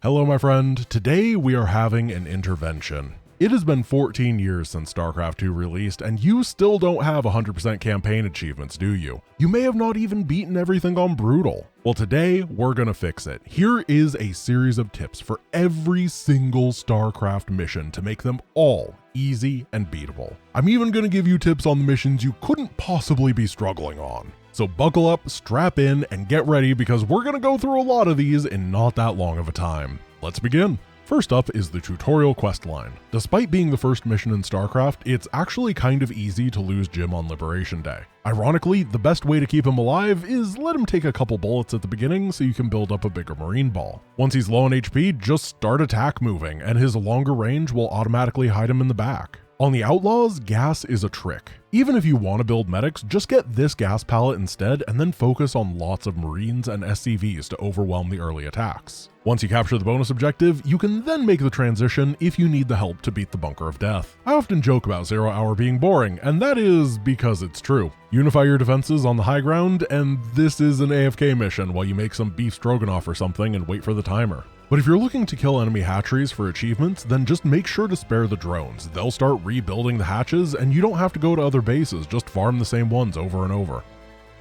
Hello my friend, today we are having an intervention. It has been 14 years since StarCraft 2 released and you still don't have 100% campaign achievements, do you? You may have not even beaten everything on Brutal. Well today, we're gonna fix it. Here is a series of tips for every single StarCraft mission to make them all easy and beatable. I'm even gonna give you tips on the missions you couldn't possibly be struggling on. So buckle up, strap in, and get ready because we're gonna go through a lot of these in not that long of a time. Let's begin. First up is the tutorial quest line. Despite being the first mission in StarCraft, it's actually kind of easy to lose Jim on Liberation Day. Ironically, the best way to keep him alive is let him take a couple bullets at the beginning so you can build up a bigger Marine ball. Once he's low on HP, just start attack moving, and his longer range will automatically hide him in the back. On the Outlaws, gas is a trick. Even if you want to build medics, just get this gas palette instead and then focus on lots of Marines and SCVs to overwhelm the early attacks. Once you capture the bonus objective, you can then make the transition if you need the help to beat the Bunker of Death. I often joke about 0 Hour being boring, and that is because it's true. Unify your defenses on the high ground, and this is an AFK mission while you make some beef stroganoff or something and wait for the timer. But if you're looking to kill enemy hatcheries for achievements, then just make sure to spare the drones. They'll start rebuilding the hatches, and you don't have to go to other bases, just farm the same ones over and over.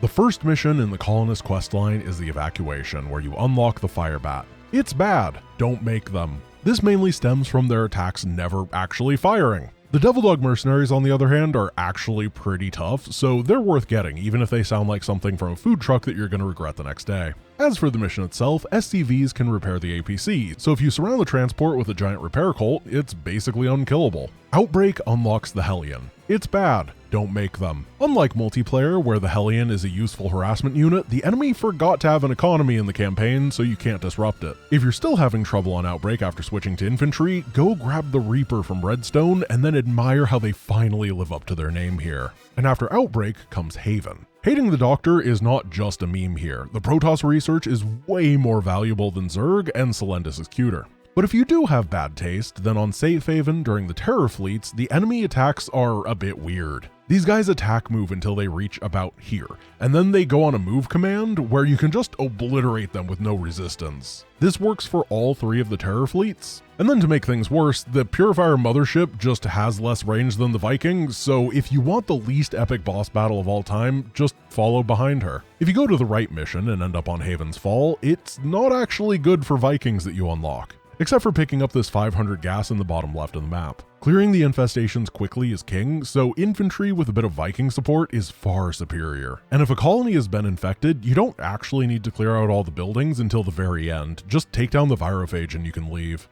The first mission in the Colonist questline is the evacuation, where you unlock the Fire Bat. It's bad, don't make them. This mainly stems from their attacks never actually firing. The Devil Dog mercenaries, on the other hand, are actually pretty tough, so they're worth getting, even if they sound like something from a food truck that you're going to regret the next day. As for the mission itself, SCVs can repair the APC, so if you surround the transport with a giant repair cult, it's basically unkillable. Outbreak unlocks the Hellion. It's bad, don't make them. Unlike multiplayer, where the Hellion is a useful harassment unit, the enemy forgot to have an economy in the campaign, so you can't disrupt it. If you're still having trouble on Outbreak after switching to infantry, go grab the Reaper from Redstone and then admire how they finally live up to their name here. And after Outbreak comes Haven. Hating the Doctor is not just a meme here. The Protoss research is way more valuable than Zerg, and Selendis is cuter. But if you do have bad taste, then on Safe Haven during the Terror Fleets, the enemy attacks are a bit weird. These guys attack move until they reach about here, and then they go on a move command where you can just obliterate them with no resistance. This works for all 3 of the Terror Fleets. And then to make things worse, the Purifier mothership just has less range than the Vikings, so if you want the least epic boss battle of all time, just follow behind her. If you go to the right mission and end up on Haven's Fall, it's not actually good for Vikings that you unlock, except for picking up this 500 gas in the bottom left of the map. Clearing the infestations quickly is king, so infantry with a bit of Viking support is far superior. And if a colony has been infected, you don't actually need to clear out all the buildings until the very end. Just take down the virophage and you can leave.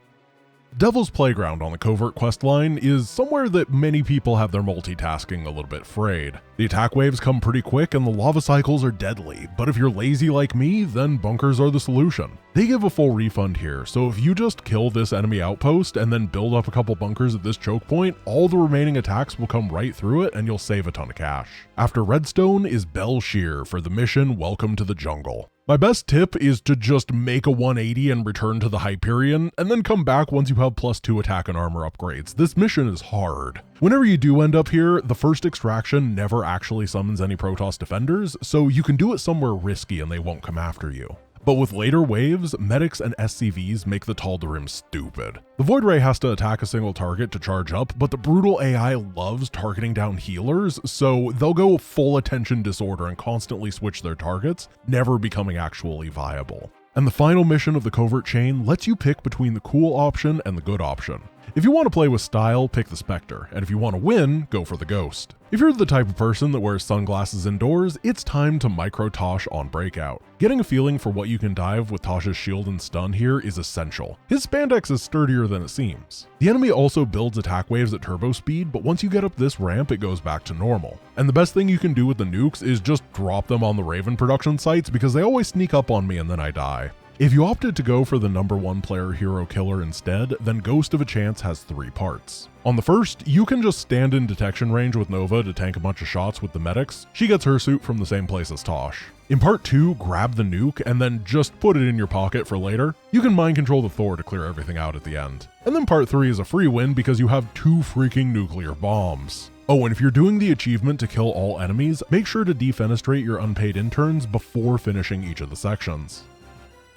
Devil's Playground on the Covert questline is somewhere that many people have their multitasking a little bit frayed. The attack waves come pretty quick and the lava cycles are deadly, but if you're lazy like me, then bunkers are the solution. They give a full refund here, so if you just kill this enemy outpost and then build up a couple bunkers at this choke point, all the remaining attacks will come right through it and you'll save a ton of cash. After Redstone is Bel Shear for the mission Welcome to the Jungle. My best tip is to just make a 180 and return to the Hyperion, and then come back once you have +2 attack and armor upgrades. This mission is hard. Whenever you do end up here, the first extraction never actually summons any Protoss defenders, so you can do it somewhere risky and they won't come after you. But with later waves, medics and SCVs make the Tal'Darim stupid. The Void Ray has to attack a single target to charge up, but the brutal AI loves targeting down healers, so they'll go full attention disorder and constantly switch their targets, never becoming actually viable. And the final mission of the Covert chain lets you pick between the cool option and the good option. If you want to play with style, pick the Spectre, and if you want to win, go for the Ghost. If you're the type of person that wears sunglasses indoors, it's time to micro Tosh on Breakout. Getting a feeling for what you can dive with Tosh's shield and stun here is essential. His spandex is sturdier than it seems. The enemy also builds attack waves at turbo speed, but once you get up this ramp, it goes back to normal. And the best thing you can do with the nukes is just drop them on the Raven production sites because they always sneak up on me and then I die. If you opted to go for the #1 player hero killer instead, then Ghost of a Chance has 3 parts. On the first, you can just stand in detection range with Nova to tank a bunch of shots with the medics. She gets her suit from the same place as Tosh. In part 2, grab the nuke and then just put it in your pocket for later. You can mind control the Thor to clear everything out at the end. And then part 3 is a free win because you have 2 freaking nuclear bombs. Oh, and if you're doing the achievement to kill all enemies, make sure to defenestrate your unpaid interns before finishing each of the sections.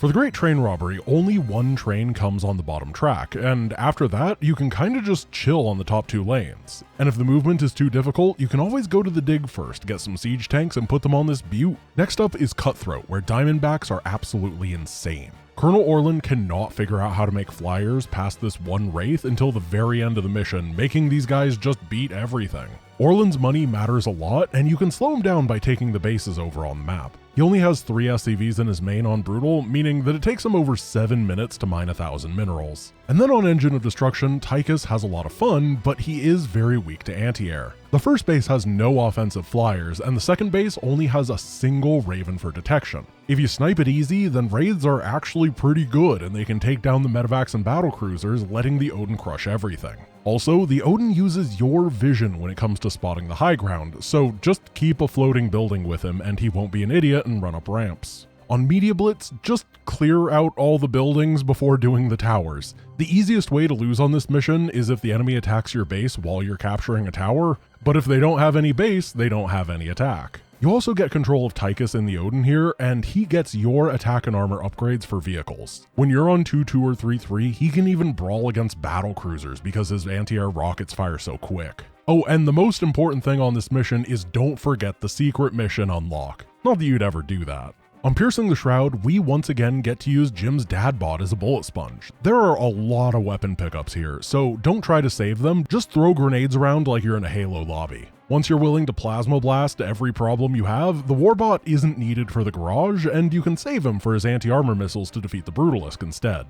For the Great Train Robbery, only one train comes on the bottom track, and after that, you can kinda just chill on the top 2 lanes. And if the movement is too difficult, you can always go to the dig first, get some siege tanks and put them on this butte. Next up is Cutthroat, where Diamondbacks are absolutely insane. Colonel Orlan cannot figure out how to make flyers past this one Wraith until the very end of the mission, making these guys just beat everything. Orlan's money matters a lot, and you can slow him down by taking the bases over on the map. He only has 3 SCVs in his main on Brutal, meaning that it takes him over 7 minutes to mine 1,000 minerals. And then on Engine of Destruction, Tychus has a lot of fun, but he is very weak to anti-air. The first base has no offensive flyers, and the second base only has a single Raven for detection. If you snipe it easy, then raids are actually pretty good, and they can take down the medevacs and battlecruisers, letting the Odin crush everything. Also, the Odin uses your vision when it comes to spotting the high ground, so just keep a floating building with him and he won't be an idiot and run up ramps. On Media Blitz, just clear out all the buildings before doing the towers. The easiest way to lose on this mission is if the enemy attacks your base while you're capturing a tower, but if they don't have any base, they don't have any attack. You also get control of Tychus in the Odin here, and he gets your attack and armor upgrades for vehicles. When you're on 2-2 or 3-3, he can even brawl against battle cruisers because his anti-air rockets fire so quick. Oh, and the most important thing on this mission is don't forget the secret mission unlock. Not that you'd ever do that. On Piercing the Shroud, we once again get to use Jim's dad bod as a bullet sponge. There are a lot of weapon pickups here, so don't try to save them, just throw grenades around like you're in a Halo lobby. Once you're willing to plasma blast every problem you have, the Warbot isn't needed for the garage, and you can save him for his anti-armor missiles to defeat the Brutalisk instead.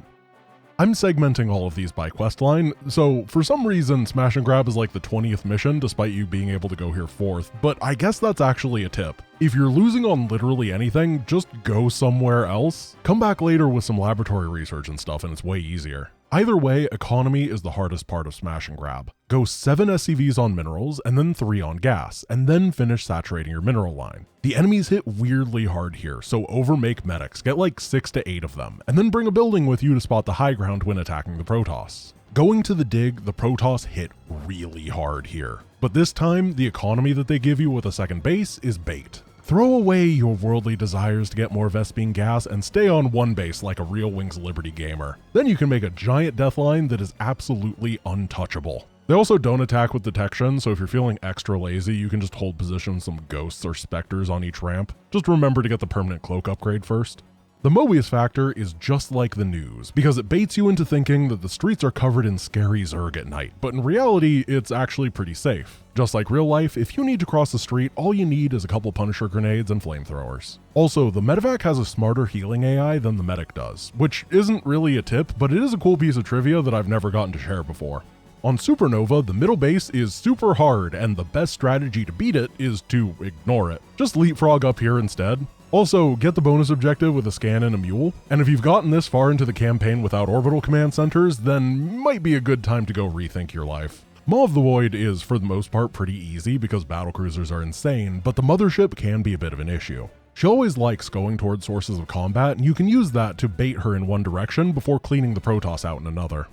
I'm segmenting all of these by questline, so for some reason Smash and Grab is like the 20th mission despite you being able to go here 4th, but I guess that's actually a tip. If you're losing on literally anything, just go somewhere else. Come back later with some laboratory research and stuff and it's way easier. Either way, economy is the hardest part of Smash and Grab. Go 7 SCVs on minerals, and then 3 on gas, and then finish saturating your mineral line. The enemies hit weirdly hard here, so overmake medics, get like 6 to 8 of them, and then bring a building with you to spot the high ground when attacking the Protoss. Going to the dig, the Protoss hit really hard here, but this time, the economy that they give you with a second base is bait. Throw away your worldly desires to get more Vespene gas and stay on one base like a real Wings Liberty gamer. Then you can make a giant deathline that is absolutely untouchable. They also don't attack with detection, so if you're feeling extra lazy, you can just hold position with some ghosts or specters on each ramp. Just remember to get the permanent cloak upgrade first. The Mobius factor is just like the news, because it baits you into thinking that the streets are covered in scary zerg at night, but in reality, it's actually pretty safe. Just like real life, if you need to cross the street, all you need is a couple Punisher grenades and flamethrowers. Also, the medevac has a smarter healing AI than the medic does, which isn't really a tip, but it is a cool piece of trivia that I've never gotten to share before. On Supernova, the middle base is super hard, and the best strategy to beat it is to ignore it. Just leapfrog up here instead. Also, get the bonus objective with a scan and a mule, and if you've gotten this far into the campaign without orbital command centers, then might be a good time to go rethink your life. Maw of the Void is for the most part pretty easy because battlecruisers are insane, but the mothership can be a bit of an issue. She always likes going towards sources of combat, and you can use that to bait her in one direction before cleaning the Protoss out in another.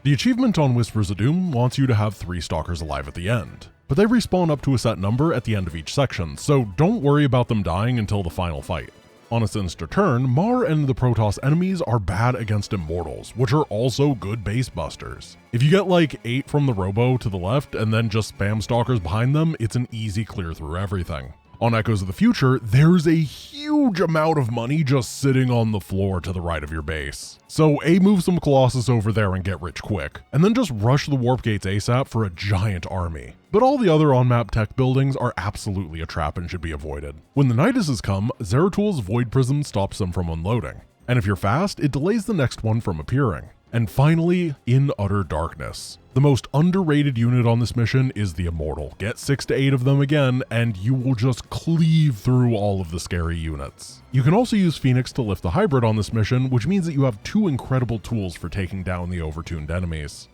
The achievement on Whispers of Doom wants you to have 3 stalkers alive at the end, but they respawn up to a set number at the end of each section, so don't worry about them dying until the final fight. On a sinister turn, Mar and the Protoss enemies are bad against Immortals, which are also good base busters. If you get like 8 from the Robo to the left and then just spam stalkers behind them, it's an easy clear through everything. On Echoes of the Future, there's a huge amount of money just sitting on the floor to the right of your base. So move some Colossus over there and get rich quick, and then just rush the warp gates ASAP for a giant army. But all the other on-map tech buildings are absolutely a trap and should be avoided. When the Niduses come, Zeratul Void Prism stops them from unloading, and if you're fast, it delays the next one from appearing. And finally, In Utter Darkness. The most underrated unit on this mission is the Immortal. Get 6 to 8 of them again, and you will just cleave through all of the scary units. You can also use Phoenix to lift the Hybrid on this mission, which means that you have 2 incredible tools for taking down the overtuned enemies.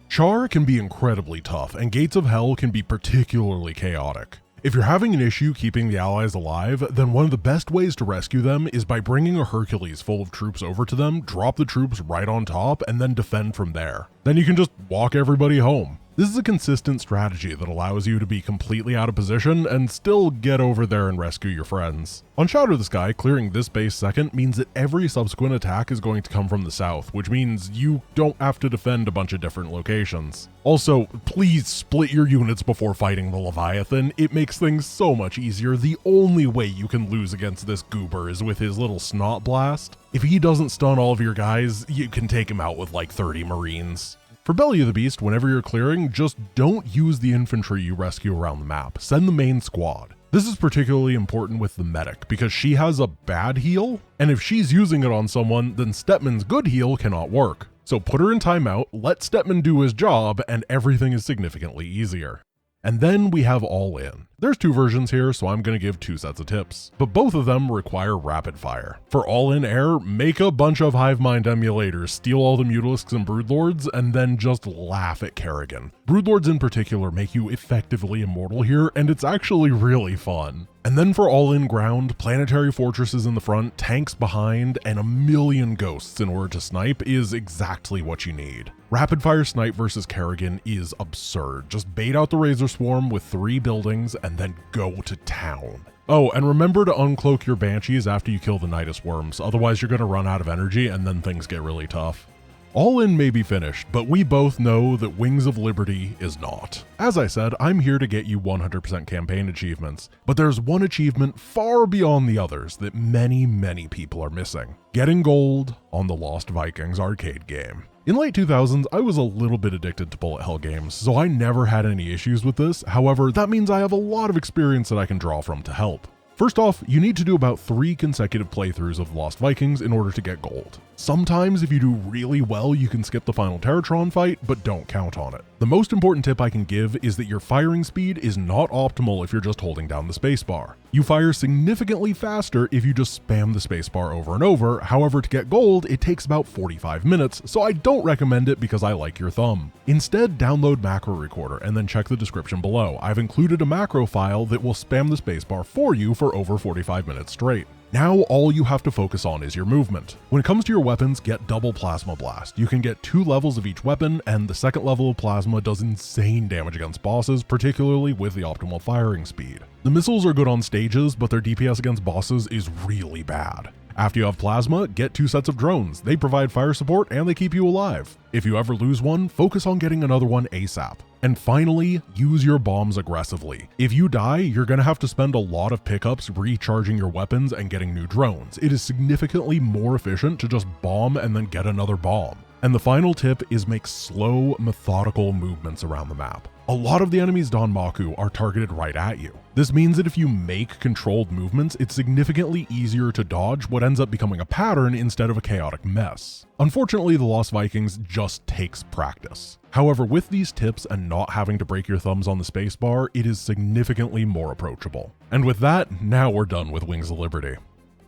Char can be incredibly tough, and Gates of Hell can be particularly chaotic. If you're having an issue keeping the allies alive, then one of the best ways to rescue them is by bringing a Hercules full of troops over to them, drop the troops right on top, and then defend from there. Then you can just walk everybody home. This is a consistent strategy that allows you to be completely out of position and still get over there and rescue your friends. On Shatter the Sky, clearing this base second means that every subsequent attack is going to come from the south, which means you don't have to defend a bunch of different locations. Also, please split your units before fighting the Leviathan. It makes things so much easier. The only way you can lose against this goober is with his little snot blast. If he doesn't stun all of your guys, you can take him out with like 30 Marines. For Belly of the Beast, whenever you're clearing, just don't use the infantry you rescue around the map. Send the main squad. This is particularly important with the medic because she has a bad heal, and if she's using it on someone, then Stepman's good heal cannot work. So put her in timeout, let Stepman do his job, and everything is significantly easier. And then we have All In. There's two versions here, so I'm going to give two sets of tips, but both of them require rapid fire. For All In Air, make a bunch of Hive Mind emulators, steal all the Mutalisks and Broodlords, and then just laugh at Kerrigan. Broodlords in particular make you effectively immortal here, and it's actually really fun. And then for All In Ground, planetary fortresses in the front, tanks behind, and a million ghosts in order to snipe is exactly what you need. Rapid fire snipe versus Kerrigan is absurd. Just bait out the Razor Swarm with 3 buildings and then go to town. Oh, and remember to uncloak your Banshees after you kill the Nidus Worms, otherwise you're going to run out of energy and then things get really tough. All In may be finished, but we both know that Wings of Liberty is not. As I said, I'm here to get you 100% campaign achievements, but there's one achievement far beyond the others that many people are missing. Getting gold on the Lost Vikings arcade game. In late 2000s, I was a little bit addicted to bullet hell games, so I never had any issues with this. However, that means I have a lot of experience that I can draw from to help. First off, you need to do about 3 consecutive playthroughs of Lost Vikings in order to get gold. Sometimes if you do really well, you can skip the final Terratron fight, but don't count on it. The most important tip I can give is that your firing speed is not optimal if you're just holding down the spacebar. You fire significantly faster if you just spam the spacebar over and over. However, to get gold, it takes about 45 minutes, so I don't recommend it because I like your thumb. Instead, download Macrorecorder and then check the description below. I've included a macro file that will spam the spacebar for you for over 45 minutes straight. Now all you have to focus on is your movement. When it comes to your weapons, get double Plasma Blast. You can get 2 levels of each weapon, and the second level of Plasma does insane damage against bosses, particularly with the optimal firing speed. The missiles are good on stages, but their DPS against bosses is really bad. After you have Plasma, get 2 sets of drones. They provide fire support and they keep you alive. If you ever lose one, focus on getting another one ASAP. And finally, use your bombs aggressively. If you die, you're going to have to spend a lot of pickups recharging your weapons and getting new drones. It is significantly more efficient to just bomb and then get another bomb. And the final tip is make slow, methodical movements around the map. A lot of the enemies Danmaku are targeted right at you. This means that if you make controlled movements, it's significantly easier to dodge what ends up becoming a pattern instead of a chaotic mess. Unfortunately, the Lost Vikings just takes practice. However, with these tips and not having to break your thumbs on the spacebar, it is significantly more approachable. And with that, now we're done with Wings of Liberty.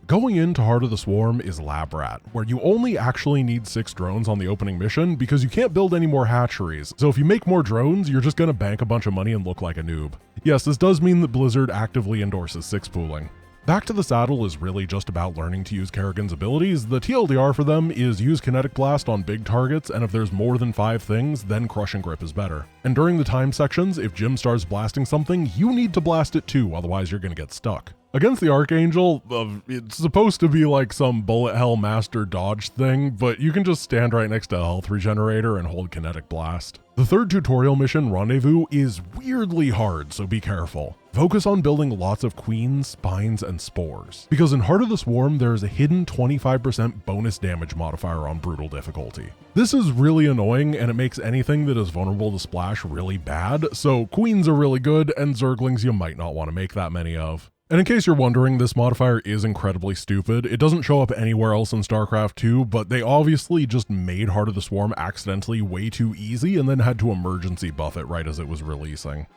Going into Heart of the Swarm is Lab Rat, where you only actually need 6 drones on the opening mission because you can't build any more hatcheries, so if you make more drones, you're just gonna bank a bunch of money and look like a noob. Yes, this does mean that Blizzard actively endorses 6 pooling. Back to the Saddle is really just about learning to use Kerrigan's abilities. The TLDR for them is use Kinetic Blast on big targets, and if there's more than 5 things, then Crushing Grip is better. And during the time sections, if Jim starts blasting something, you need to blast it too, otherwise you're gonna get stuck. Against the Archangel, it's supposed to be like some bullet hell master dodge thing, but you can just stand right next to a health regenerator and hold Kinetic Blast. The third tutorial mission, Rendezvous, is weirdly hard, so be careful. Focus on building lots of queens, spines, and spores. Because in Heart of the Swarm, there is a hidden 25% bonus damage modifier on brutal difficulty. This is really annoying, and it makes anything that is vulnerable to splash really bad, so queens are really good, and zerglings you might not want to make that many of. And in case you're wondering, this modifier is incredibly stupid. It doesn't show up anywhere else in StarCraft 2, but they obviously just made Heart of the Swarm accidentally way too easy and then had to emergency buff it right as it was releasing.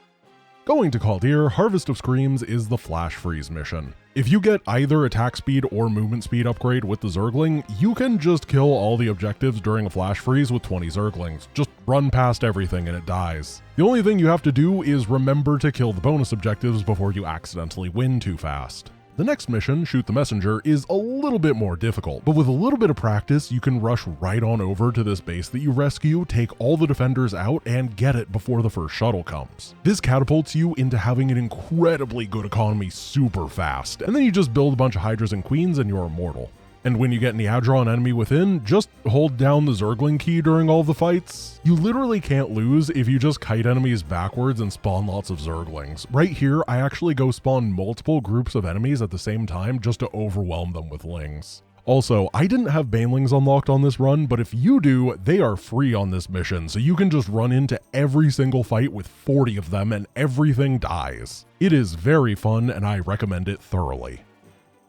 Going to Kaldir, Harvest of Screams is the Flash Freeze mission. If you get either attack speed or movement speed upgrade with the Zergling, you can just kill all the objectives during a Flash Freeze with 20 Zerglings. Just run past everything and it dies. The only thing you have to do is remember to kill the bonus objectives before you accidentally win too fast. The next mission, Shoot the Messenger, is a little bit more difficult, but with a little bit of practice, you can rush right on over to this base that you rescue, take all the defenders out, and get it before the first shuttle comes. This catapults you into having an incredibly good economy super fast, and then you just build a bunch of Hydras and Queens and you're immortal. And when you get an Adron enemy within, just hold down the Zergling key during all the fights. You literally can't lose if you just kite enemies backwards and spawn lots of Zerglings. Right here, I actually go spawn multiple groups of enemies at the same time just to overwhelm them with lings. Also, I didn't have Banelings unlocked on this run, but if you do, they are free on this mission, so you can just run into every single fight with 40 of them and everything dies. It is very fun and I recommend it thoroughly.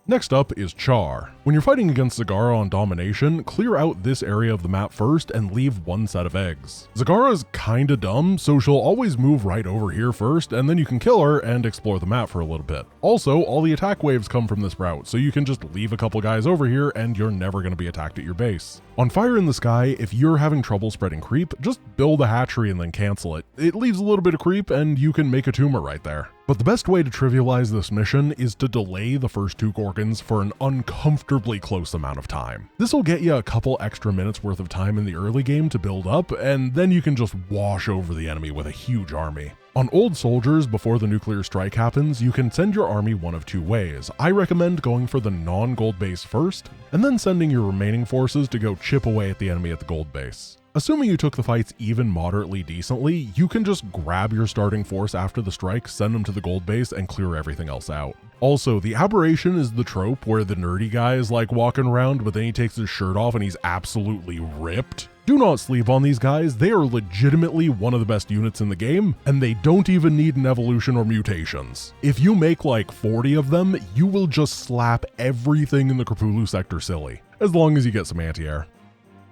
Next up is Char. When you're fighting against Zagara on Domination, clear out this area of the map first and leave one set of eggs. Zagara's kinda dumb, so she'll always move right over here first, and then you can kill her and explore the map for a little bit. Also, all the attack waves come from this route, so you can just leave a couple guys over here and you're never going to be attacked at your base. On Fire in the Sky, if you're having trouble spreading creep, just build a hatchery and then cancel it. It leaves a little bit of creep and you can make a tumor right there. But the best way to trivialize this mission is to delay the first 2 Gorgons for an uncomfortably close amount of time. This will get you a couple extra minutes worth of time in the early game to build up, and then you can just wash over the enemy with a huge army. On old soldiers, before the nuclear strike happens, you can send your army one of 2 ways. I recommend going for the non-gold base first, and then sending your remaining forces to go chip away at the enemy at the gold base. Assuming you took the fights even moderately decently, you can just grab your starting force after the strike, send them to the gold base, and clear everything else out. Also, the aberration is the trope where the nerdy guy is like walking around, but then he takes his shirt off and he's absolutely ripped. Do not sleep on these guys, they are legitimately one of the best units in the game, and they don't even need an evolution or mutations. If you make like 40 of them, you will just slap everything in the Krapulu sector silly, as long as you get some anti-air.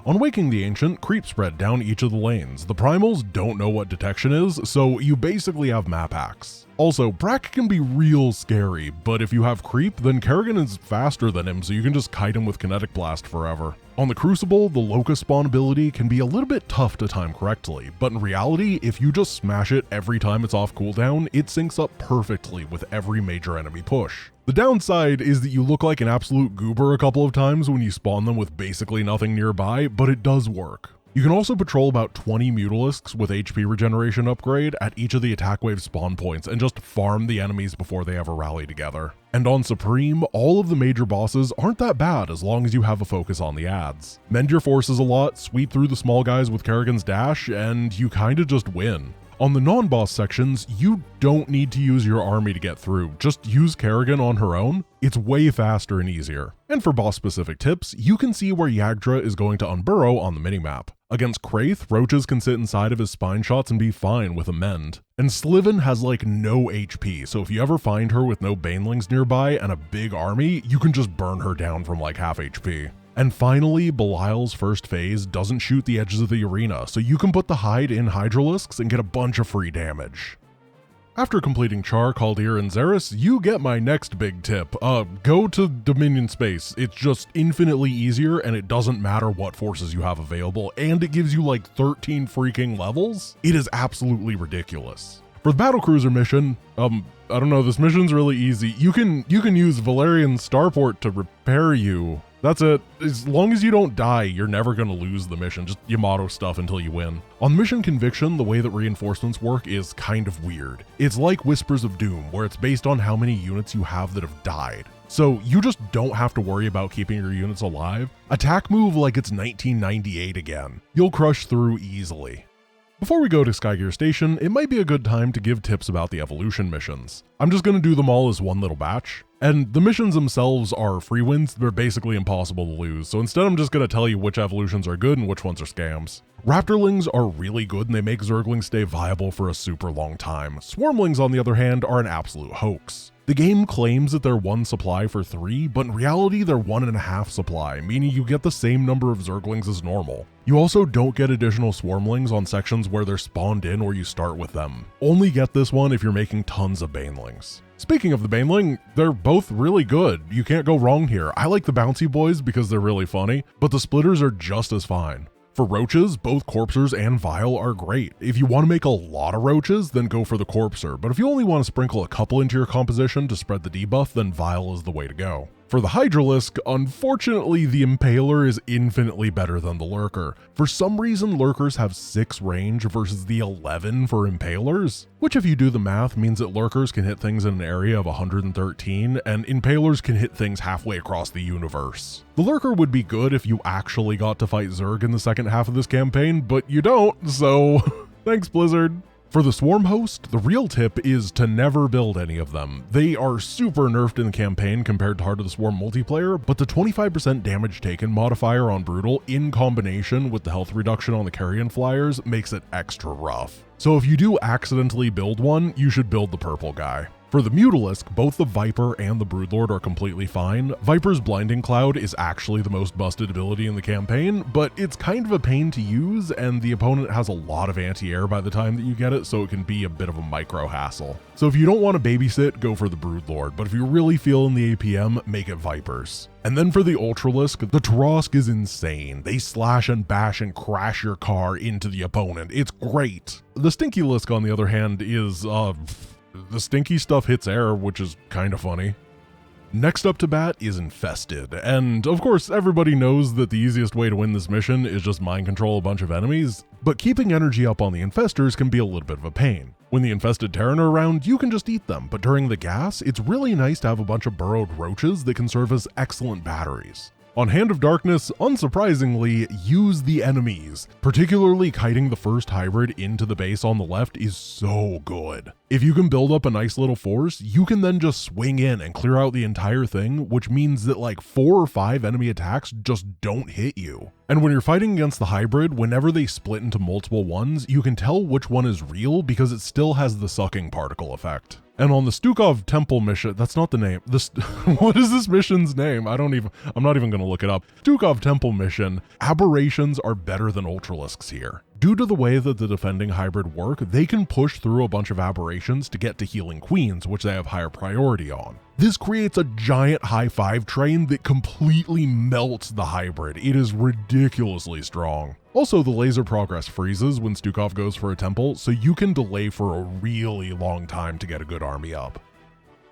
On Waking the Ancient, creep spread down each of the lanes. The primals don't know what detection is, so you basically have map hacks. Also, Brack can be real scary, but if you have creep, then Kerrigan is faster than him, so you can just kite him with Kinetic Blast forever. On the Crucible, the Locust spawn ability can be a little bit tough to time correctly, but in reality, if you just smash it every time it's off cooldown, it syncs up perfectly with every major enemy push. The downside is that you look like an absolute goober a couple of times when you spawn them with basically nothing nearby, but it does work. You can also patrol about 20 Mutalisks with HP regeneration upgrade at each of the attack wave spawn points and just farm the enemies before they ever rally together. And on Supreme, all of the major bosses aren't that bad as long as you have a focus on the ads. Mend your forces a lot, sweep through the small guys with Kerrigan's dash, and you kinda just win. On the non-boss sections, you don't need to use your army to get through, just use Kerrigan on her own. It's way faster and easier. And for boss-specific tips, you can see where Yagdra is going to unburrow on the minimap. Against Kraith, roaches can sit inside of his spine shots and be fine with a mend. And Sliven has like no HP, so if you ever find her with no Banelings nearby and a big army, you can just burn her down from like half HP. And finally, Belial's first phase doesn't shoot the edges of the arena, so you can put the hide in Hydralisks and get a bunch of free damage. After completing Char, Kaldir, and Zerus, you get my next big tip. Go to Dominion Space. It's just infinitely easier and it doesn't matter what forces you have available, and it gives you like 13 freaking levels. It is absolutely ridiculous. For the Battlecruiser mission, I don't know, this mission's really easy. You can use Valerian Starport to repair you. That's it. As long as you don't die, you're never going to lose the mission. Just Yamato stuff until you win. On Mission Conviction, the way that reinforcements work is kind of weird. It's like Whispers of Doom, where it's based on how many units you have that have died. So you just don't have to worry about keeping your units alive. Attack move like it's 1998 again. You'll crush through easily. Before we go to Skygierr Station, it might be a good time to give tips about the evolution missions. I'm just going to do them all as one little batch. And the missions themselves are free wins, they're basically impossible to lose, so instead I'm just going to tell you which evolutions are good and which ones are scams. Raptorlings are really good and they make Zerglings stay viable for a super long time. Swarmlings, on the other hand, are an absolute hoax. The game claims that they're 1 supply for 3, but in reality they're 1.5 supply, meaning you get the same number of Zerglings as normal. You also don't get additional Swarmlings on sections where they're spawned in or you start with them. Only get this one if you're making tons of Banelings. Speaking of the Baneling, they're both really good. You can't go wrong here. I like the Bouncy Boys because they're really funny, but the Splitters are just as fine. For roaches, both Corpsers and Vile are great. If you want to make a lot of roaches, then go for the Corpser, but if you only want to sprinkle a couple into your composition to spread the debuff, then Vile is the way to go. For the Hydralisk, unfortunately the Impaler is infinitely better than the Lurker. For some reason Lurkers have 6 range versus the 11 for Impalers, which if you do the math means that Lurkers can hit things in an area of 113 and Impalers can hit things halfway across the universe. The Lurker would be good if you actually got to fight Zerg in the second half of this campaign, but you don't, so thanks Blizzard. For the Swarm Host, the real tip is to never build any of them. They are super nerfed in the campaign compared to Heart of the Swarm multiplayer, but the 25% damage taken modifier on Brutal in combination with the health reduction on the Carrion Flyers makes it extra rough. So if you do accidentally build one, you should build the purple guy. For the Mutalisk, both the Viper and the Broodlord are completely fine. Viper's Blinding Cloud is actually the most busted ability in the campaign, but it's kind of a pain to use and the opponent has a lot of anti-air by the time that you get it, so it can be a bit of a micro hassle. So if you don't want to babysit, go for the Broodlord, but if you're really feeling the APM, make it Vipers. And then for the Ultralisk, the Torosk is insane. They slash and bash and crash your car into the opponent. It's great. The Stinky Lisk, on the other hand, is, the stinky stuff hits air, which is kind of funny. Next up to bat is Infested, and of course everybody knows that the easiest way to win this mission is just mind control a bunch of enemies, but keeping energy up on the Infestors can be a little bit of a pain. When the Infested Terran are around, you can just eat them, but during the gas, it's really nice to have a bunch of burrowed roaches that can serve as excellent batteries. On Hand of Darkness, unsurprisingly, use the enemies. Particularly kiting the first hybrid into the base on the left is so good. If you can build up a nice little force, you can then just swing in and clear out the entire thing, which means that like 4 or 5 enemy attacks just don't hit you. And when you're fighting against the hybrid, whenever they split into multiple ones, you can tell which one is real because it still has the sucking particle effect. And on the Stukov Temple mission, that's not the name. What is this mission's name? I'm not even gonna look it up. Stukov Temple mission, aberrations are better than Ultralisks here. Due to the way that the defending hybrid work, they can push through a bunch of aberrations to get to healing queens, which they have higher priority on. This creates a giant high 5 train that completely melts the hybrid. It is ridiculously strong. Also, the laser progress freezes when Stukov goes for a temple, so you can delay for a really long time to get a good army up.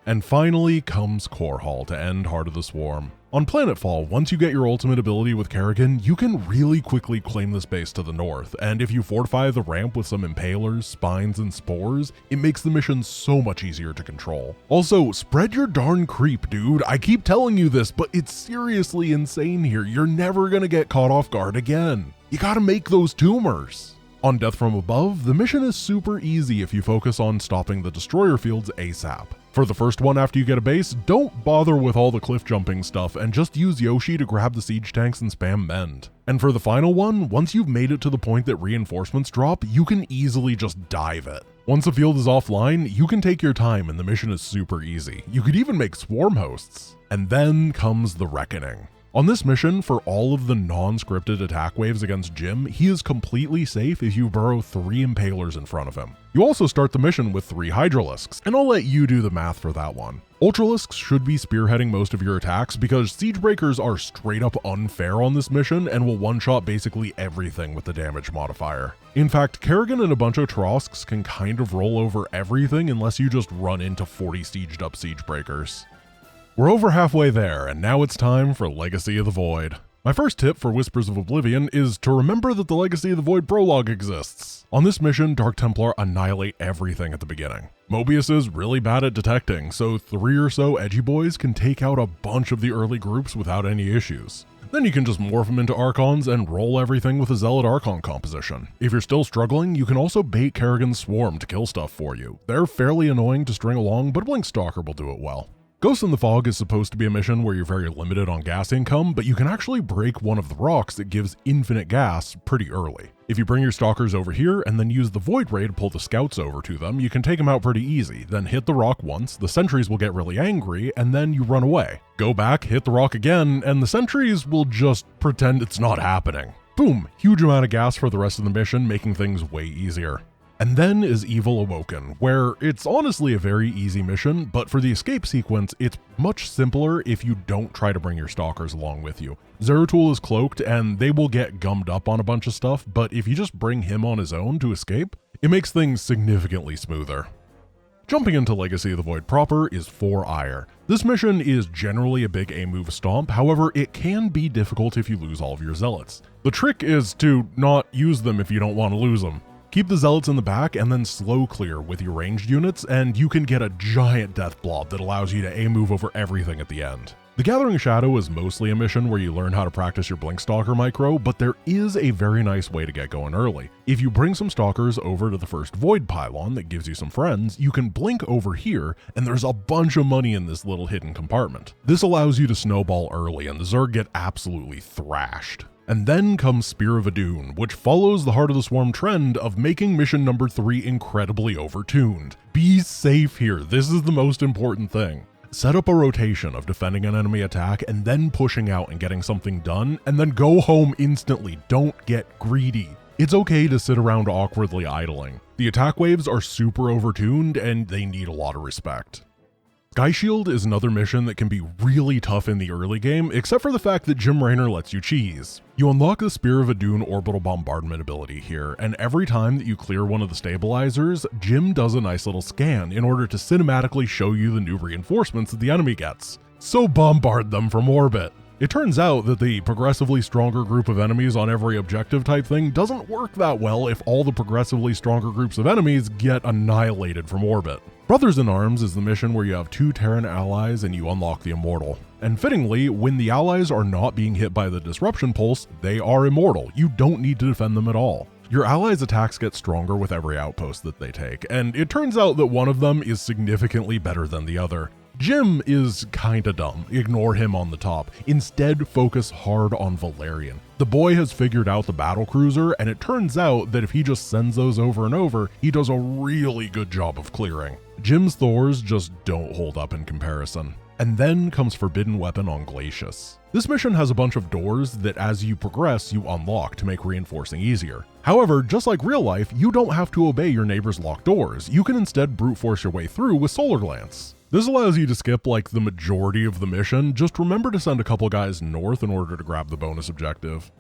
And finally comes Korhal to end Heart of the Swarm. On Planetfall, once you get your ultimate ability with Kerrigan, you can really quickly claim this base to the north, and if you fortify the ramp with some Impalers, Spines, and Spores, it makes the mission so much easier to control. Also, spread your darn creep, dude. I keep telling you this, but it's seriously insane here. You're never gonna get caught off guard again. You gotta make those tumors. On Death from Above, the mission is super easy if you focus on stopping the destroyer fields ASAP. For the first one after you get a base, don't bother with all the cliff jumping stuff and just use Yoshi to grab the siege tanks and spam Mend. And for the final one, once you've made it to the point that reinforcements drop, you can easily just dive it. Once a field is offline, you can take your time and the mission is super easy. You could even make swarm hosts. And then comes the Reckoning. On this mission, for all of the non-scripted attack waves against Jim, he is completely safe if you burrow 3 Impalers in front of him. You also start the mission with 3 Hydralisks, and I'll let you do the math for that one. Ultralisks should be spearheading most of your attacks because Siegebreakers are straight up unfair on this mission and will one-shot basically everything with the damage modifier. In fact, Kerrigan and a bunch of Torosks can kind of roll over everything unless you just run into 40 sieged up Siegebreakers. We're over halfway there, and now it's time for Legacy of the Void. My first tip for Whispers of Oblivion is to remember that the Legacy of the Void prologue exists. On this mission, Dark Templar annihilate everything at the beginning. Mobius is really bad at detecting, so 3 or so edgy boys can take out a bunch of the early groups without any issues. Then you can just morph them into Archons and roll everything with a Zealot Archon composition. If you're still struggling, you can also bait Kerrigan's Swarm to kill stuff for you. They're fairly annoying to string along, but Blink Stalker will do it well. Ghost in the Fog is supposed to be a mission where you're very limited on gas income, but you can actually break one of the rocks that gives infinite gas pretty early. If you bring your stalkers over here and then use the Void Ray to pull the scouts over to them, you can take them out pretty easy. Then hit the rock once, the sentries will get really angry, and then you run away. Go back, hit the rock again, and the sentries will just pretend it's not happening. Boom, huge amount of gas for the rest of the mission, making things way easier. And then is Evil Awoken, where it's honestly a very easy mission, but for the escape sequence, it's much simpler if you don't try to bring your stalkers along with you. Zeratul is cloaked and they will get gummed up on a bunch of stuff, but if you just bring him on his own to escape, it makes things significantly smoother. Jumping into Legacy of the Void proper is for Aiur. This mission is generally a big A-move stomp, however it can be difficult if you lose all of your zealots. The trick is to not use them if you don't want to lose them. Keep the zealots in the back and then slow clear with your ranged units, and you can get a giant death blob that allows you to A-move over everything at the end. The Gathering Shadow is mostly a mission where you learn how to practice your Blink Stalker micro, but there is a very nice way to get going early. If you bring some Stalkers over to the first Void pylon that gives you some friends, you can blink over here, and there's a bunch of money in this little hidden compartment. This allows you to snowball early, and the Zerg get absolutely thrashed. And then comes Spear of Adun, which follows the Heart of the Swarm trend of making mission number 3 incredibly overtuned. Be safe here, this is the most important thing. Set up a rotation of defending an enemy attack and then pushing out and getting something done, and then go home instantly, don't get greedy. It's okay to sit around awkwardly idling. The attack waves are super overtuned and they need a lot of respect. Sky Shield is another mission that can be really tough in the early game, except for the fact that Jim Raynor lets you cheese. You unlock the Spear of Adun orbital bombardment ability here, and every time that you clear one of the stabilizers, Jim does a nice little scan in order to cinematically show you the new reinforcements that the enemy gets. So bombard them from orbit! It turns out that the progressively stronger group of enemies on every objective type thing doesn't work that well if all the progressively stronger groups of enemies get annihilated from orbit. Brothers in Arms is the mission where you have 2 Terran allies and you unlock the Immortal. And fittingly, when the allies are not being hit by the Disruption Pulse, they are immortal. You don't need to defend them at all. Your allies' attacks get stronger with every outpost that they take, and it turns out that one of them is significantly better than the other. Jim is kinda dumb, ignore him on the top. Instead, focus hard on Valerian. The boy has figured out the battle cruiser, and it turns out that if he just sends those over and over, he does a really good job of clearing. Jim's Thors just don't hold up in comparison. And then comes Forbidden Weapon on Glacius. This mission has a bunch of doors that as you progress, you unlock to make reinforcing easier. However, just like real life, you don't have to obey your neighbor's locked doors. You can instead brute force your way through with Solar Glance. This allows you to skip like the majority of the mission, just remember to send a couple guys north in order to grab the bonus objective.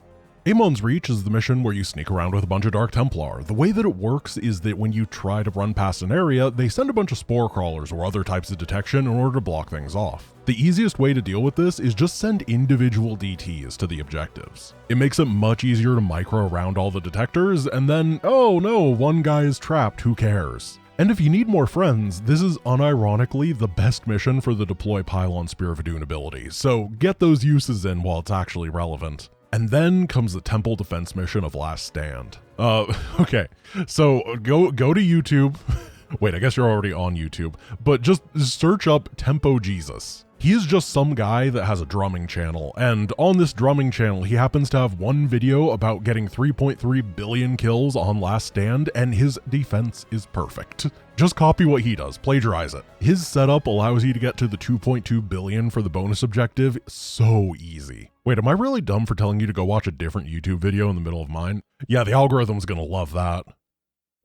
Amon's Reach is the mission where you sneak around with a bunch of Dark Templar. The way that it works is that when you try to run past an area, they send a bunch of spore crawlers or other types of detection in order to block things off. The easiest way to deal with this is just send individual DTs to the objectives. It makes it much easier to micro around all the detectors, and then, oh no, one guy is trapped, who cares? And if you need more friends, this is unironically the best mission for the Deploy Pylon Spear of Adun ability, so get those uses in while it's actually relevant. And then comes the Temple Defense mission of Last Stand. Okay, so go to YouTube. Wait, I guess you're already on YouTube, but just search up Tempo Jesus. He is just some guy that has a drumming channel, and on this drumming channel, he happens to have one video about getting 3.3 billion kills on Last Stand, and his defense is perfect. Just copy what he does, plagiarize it. His setup allows you to get to the 2.2 billion for the bonus objective so easy. Wait, am I really dumb for telling you to go watch a different YouTube video in the middle of mine? Yeah, the algorithm's gonna love that.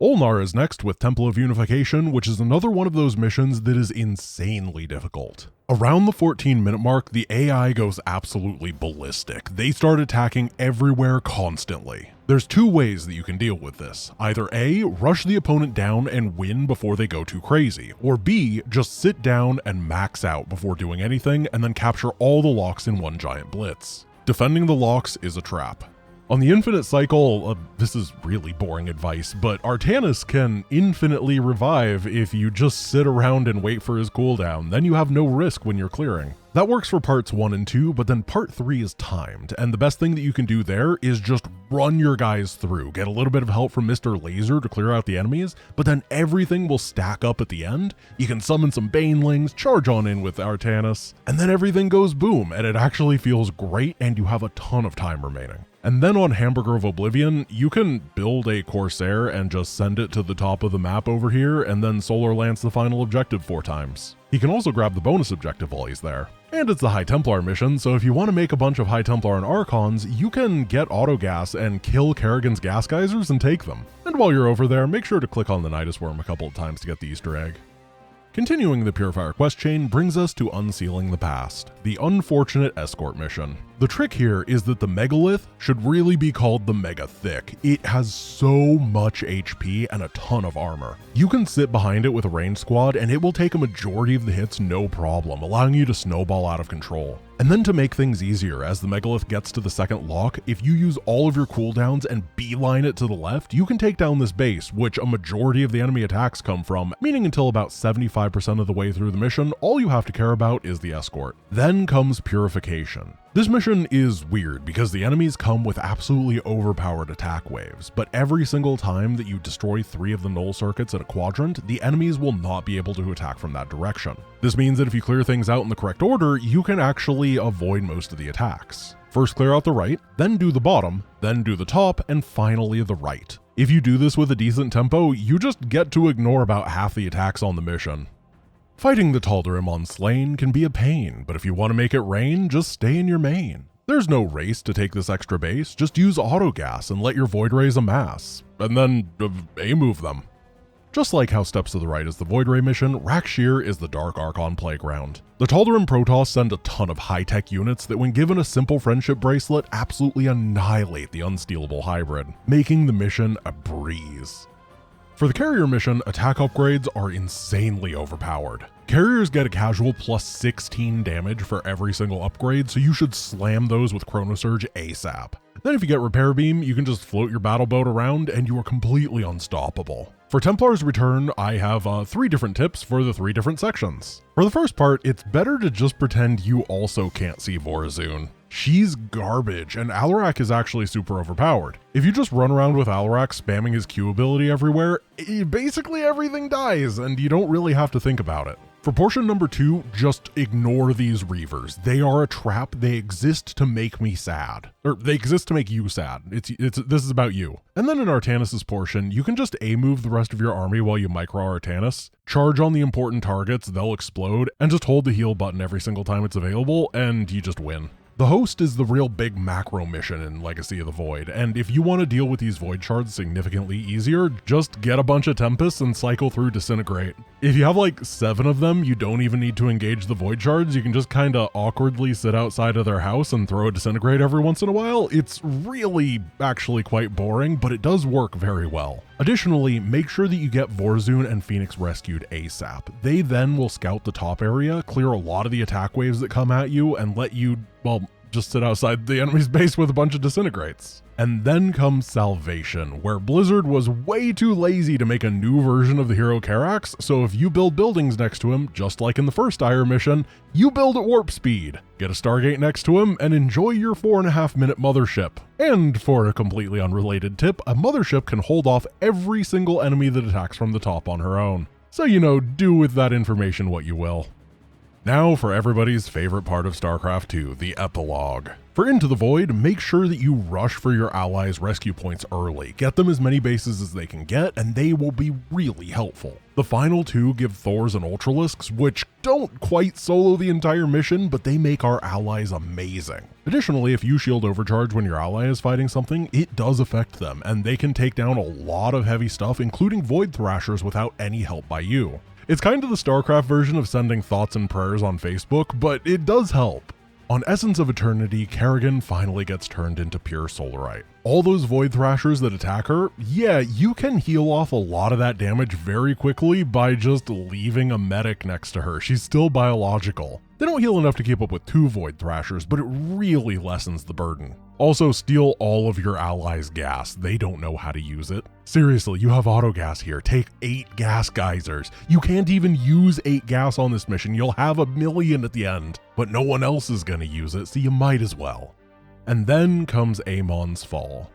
Ulnarrrr is next with Temple of Unification, which is another one of those missions that is insanely difficult. Around the 14-minute mark, the AI goes absolutely ballistic. They start attacking everywhere constantly. There's 2 ways that you can deal with this. Either A, rush the opponent down and win before they go too crazy, or B, just sit down and max out before doing anything and then capture all the locks in one giant blitz. Defending the locks is a trap. On the Infinite Cycle, this is really boring advice, but Artanis can infinitely revive if you just sit around and wait for his cooldown, then you have no risk when you're clearing. That works for parts 1 and 2, but then part 3 is timed, and the best thing that you can do there is just run your guys through, get a little bit of help from Mr. Laser to clear out the enemies, but then everything will stack up at the end. You can summon some Banelings, charge on in with Artanis, and then everything goes boom, and it actually feels great, and you have a ton of time remaining. And then on Hamburger of Oblivion, you can build a Corsair and just send it to the top of the map over here, and then Solar Lance the final objective 4 times. He can also grab the bonus objective while he's there. And it's the High Templar mission, so if you want to make a bunch of High Templar and Archons, you can get Autogas and kill Kerrigan's gas geysers and take them. And And while you're over there, make sure to click on the Nidus Worm a couple of times to get the Easter egg. Continuing the Purifier quest chain brings us to Unsealing the Past, the unfortunate escort mission. The trick here is that the Megalith should really be called the Mega Thick. It has so much HP and a ton of armor. You can sit behind it with a ranged squad and it will take a majority of the hits no problem, allowing you to snowball out of control. And then to make things easier, as the Megalith gets to the second lock, if you use all of your cooldowns and beeline it to the left, you can take down this base, which a majority of the enemy attacks come from, meaning until about 75% of the way through the mission, all you have to care about is the escort. Then comes Purification. This mission is weird because the enemies come with absolutely overpowered attack waves, but every single time that you destroy 3 of the null circuits in a quadrant, the enemies will not be able to attack from that direction. This means that if you clear things out in the correct order, you can actually avoid most of the attacks. First clear out the right, then do the bottom, then do the top, and finally the right. If you do this with a decent tempo, you just get to ignore about half the attacks on the mission. Fighting the Tal'Darim on Slain can be a pain, but if you want to make it rain, just stay in your main. There's no race to take this extra base, just use auto gas and let your Void Rays amass, and then A-move them. Just like how Steps to the Right is the Void Ray mission, Rak'Shir is the Dark Archon playground. The Tal'Darim Protoss send a ton of high-tech units that when given a simple friendship bracelet absolutely annihilate the unstealable hybrid, making the mission a breeze. For the carrier mission, attack upgrades are insanely overpowered. Carriers get a casual plus 16 damage for every single upgrade, so you should slam those with Chronosurge ASAP. Then if you get Repair Beam, you can just float your battle boat around and you are completely unstoppable. For Templar's Return, I have 3 different tips for the 3 different sections. For the first part, it's better to just pretend you also can't see Vorazun. She's garbage, and Alarak is actually super overpowered. If you just run around with Alarak spamming his Q ability everywhere, basically everything dies, and you don't really have to think about it. For portion number 2, just ignore these Reavers. They are a trap. They exist to make me sad. Or they exist to make you sad. This is about you. And then in Artanis' portion, you can just A-move the rest of your army while you micro Artanis, charge on the important targets, they'll explode, and just hold the heal button every single time it's available, and you just win. The host is the real big macro mission in Legacy of the Void, and if you want to deal with these Void shards significantly easier, just get a bunch of Tempests and cycle through Disintegrate. If you have like 7 of them, you don't even need to engage the Void shards, you can just kinda awkwardly sit outside of their house and throw a Disintegrate every once in a while. It's really actually quite boring, but it does work very well. Additionally, make sure that you get Vorazun and Phoenix rescued ASAP. They then will scout the top area, clear a lot of the attack waves that come at you, and let you, well, just sit outside the enemy's base with a bunch of Disintegrates. And then comes Salvation, where Blizzard was way too lazy to make a new version of the hero Karax, so if you build buildings next to him, just like in the first Aiur mission, you build at warp speed, get a Stargate next to him, and enjoy your 4.5-minute mothership. And for a completely unrelated tip, a mothership can hold off every single enemy that attacks from the top on her own. So do with that information what you will. Now for everybody's favorite part of StarCraft 2, the Epilogue. For Into the Void, make sure that you rush for your allies' rescue points early. Get them as many bases as they can get, and they will be really helpful. The final 2 give Thors and Ultralisks, which don't quite solo the entire mission, but they make our allies amazing. Additionally, if you shield overcharge when your ally is fighting something, it does affect them, and they can take down a lot of heavy stuff, including Void Thrashers, without any help by you. It's kind of the StarCraft version of sending thoughts and prayers on Facebook, but it does help. On Essence of Eternity, Kerrigan finally gets turned into pure Solarite. All those Void Thrashers that attack her, yeah, you can heal off a lot of that damage very quickly by just leaving a medic next to her. She's still biological. They don't heal enough to keep up with 2 Void Thrashers, but it really lessens the burden. Also, steal all of your allies' gas. They don't know how to use it. Seriously, you have auto gas here. Take 8 gas geysers. You can't even use 8 gas on this mission. You'll have 1,000,000 at the end, but no one else is gonna use it, so you might as well. And then comes Amon's Fall.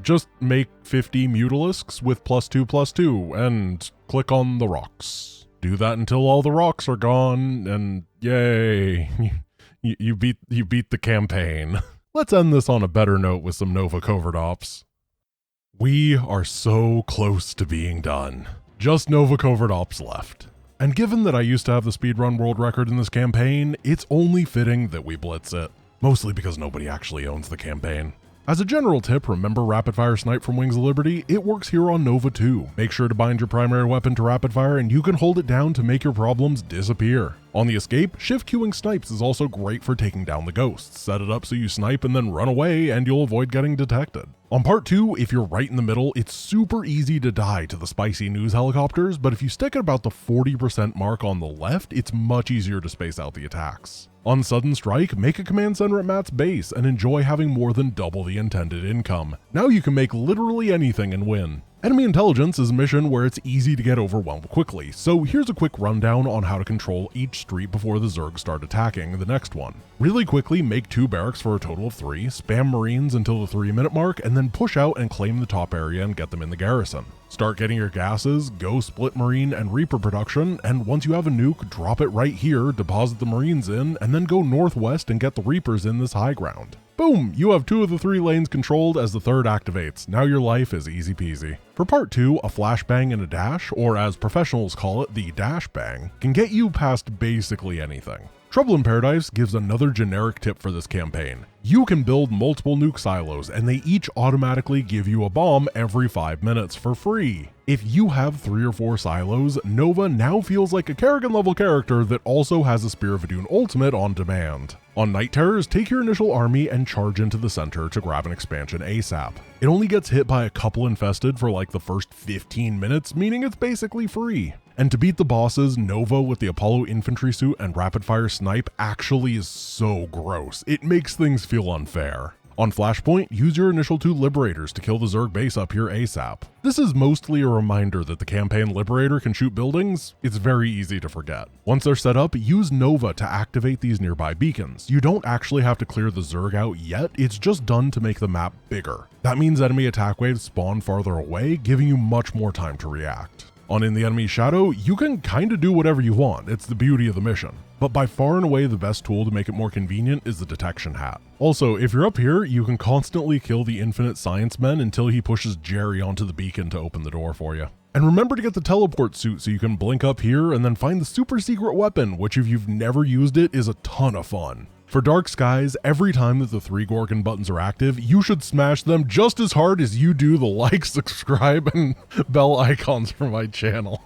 Just make 50 Mutalisks with +2/+2 and click on the rocks. Do that until all the rocks are gone, and yay, you beat the campaign. Let's end this on a better note with some Nova Covert Ops. We are so close to being done. Just Nova Covert Ops left. And given that I used to have the speedrun world record in this campaign, it's only fitting that we blitz it. Mostly because nobody actually owns the campaign. As a general tip, remember rapid fire snipe from Wings of Liberty? It works here on Nova too. Make sure to bind your primary weapon to rapid fire and you can hold it down to make your problems disappear. On the escape, shift queuing snipes is also great for taking down the ghosts. Set it up so you snipe and then run away and you'll avoid getting detected. On part 2, if you're right in the middle, it's super easy to die to the spicy news helicopters, but if you stick at about the 40% mark on the left, it's much easier to space out the attacks. On Sudden Strike, make a command center at Matt's base and enjoy having more than double the intended income. Now you can make literally anything and win. Enemy Intelligence is a mission where it's easy to get overwhelmed quickly, so here's a quick rundown on how to control each street before the zerg start attacking the next one. Really quickly, make 2 barracks for a total of 3, spam marines until the 3-minute mark, and then push out and claim the top area and get them in the garrison. Start getting your gases, go split marine and reaper production, and once you have a nuke, drop it right here, deposit the marines in, and then go northwest and get the reapers in this high ground. Boom! You have 2 of the 3 lanes controlled as the 3rd activates. Now your life is easy peasy. For part 2, a flashbang and a dash, or as professionals call it, the dash bang, can get you past basically anything. Trouble in Paradise gives another generic tip for this campaign. You can build multiple nuke silos and they each automatically give you a bomb every 5 minutes for free. If you have 3 or 4 silos, Nova now feels like a Kerrigan level character that also has a Spear of Adun ultimate on demand. On Night Terrors, take your initial army and charge into the center to grab an expansion ASAP. It only gets hit by a couple infested for like the first 15 minutes, meaning it's basically free. And to beat the bosses, Nova with the Apollo infantry suit and rapid fire snipe actually is so gross. It makes things feel unfair. On Flashpoint, use your initial 2 Liberators to kill the Zerg base up here ASAP. This is mostly a reminder that the campaign Liberator can shoot buildings. It's very easy to forget. Once they're set up, use Nova to activate these nearby beacons. You don't actually have to clear the Zerg out yet, it's just done to make the map bigger. That means enemy attack waves spawn farther away, giving you much more time to react. On In the Enemy's Shadow, you can kinda do whatever you want, it's the beauty of the mission. But by far and away the best tool to make it more convenient is the detection hat. Also, if you're up here, you can constantly kill the Infinite Science Men until he pushes Jerry onto the beacon to open the door for you. And remember to get the teleport suit so you can blink up here and then find the super secret weapon, which if you've never used it is a ton of fun. For Dark Skies, every time that the 3 Gorgon buttons are active, you should smash them just as hard as you do the like, subscribe, and bell icons for my channel.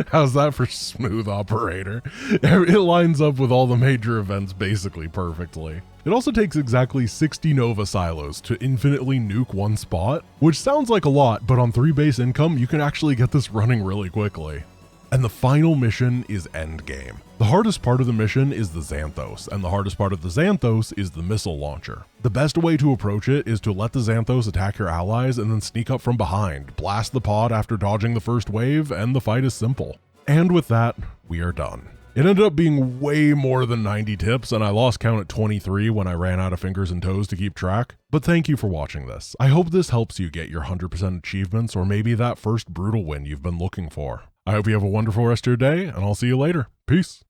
How's that for smooth operator? It lines up with all the major events basically perfectly. It also takes exactly 60 Nova silos to infinitely nuke one spot, which sounds like a lot, but on 3 base income, you can actually get this running really quickly. And the final mission is Endgame. The hardest part of the mission is the Xanthos, and the hardest part of the Xanthos is the missile launcher. The best way to approach it is to let the Xanthos attack your allies and then sneak up from behind, blast the pod after dodging the first wave, and the fight is simple. And with that, we are done. It ended up being way more than 90 tips, and I lost count at 23 when I ran out of fingers and toes to keep track. But thank you for watching this. I hope this helps you get your 100% achievements or maybe that first brutal win you've been looking for. I hope you have a wonderful rest of your day, and I'll see you later. Peace.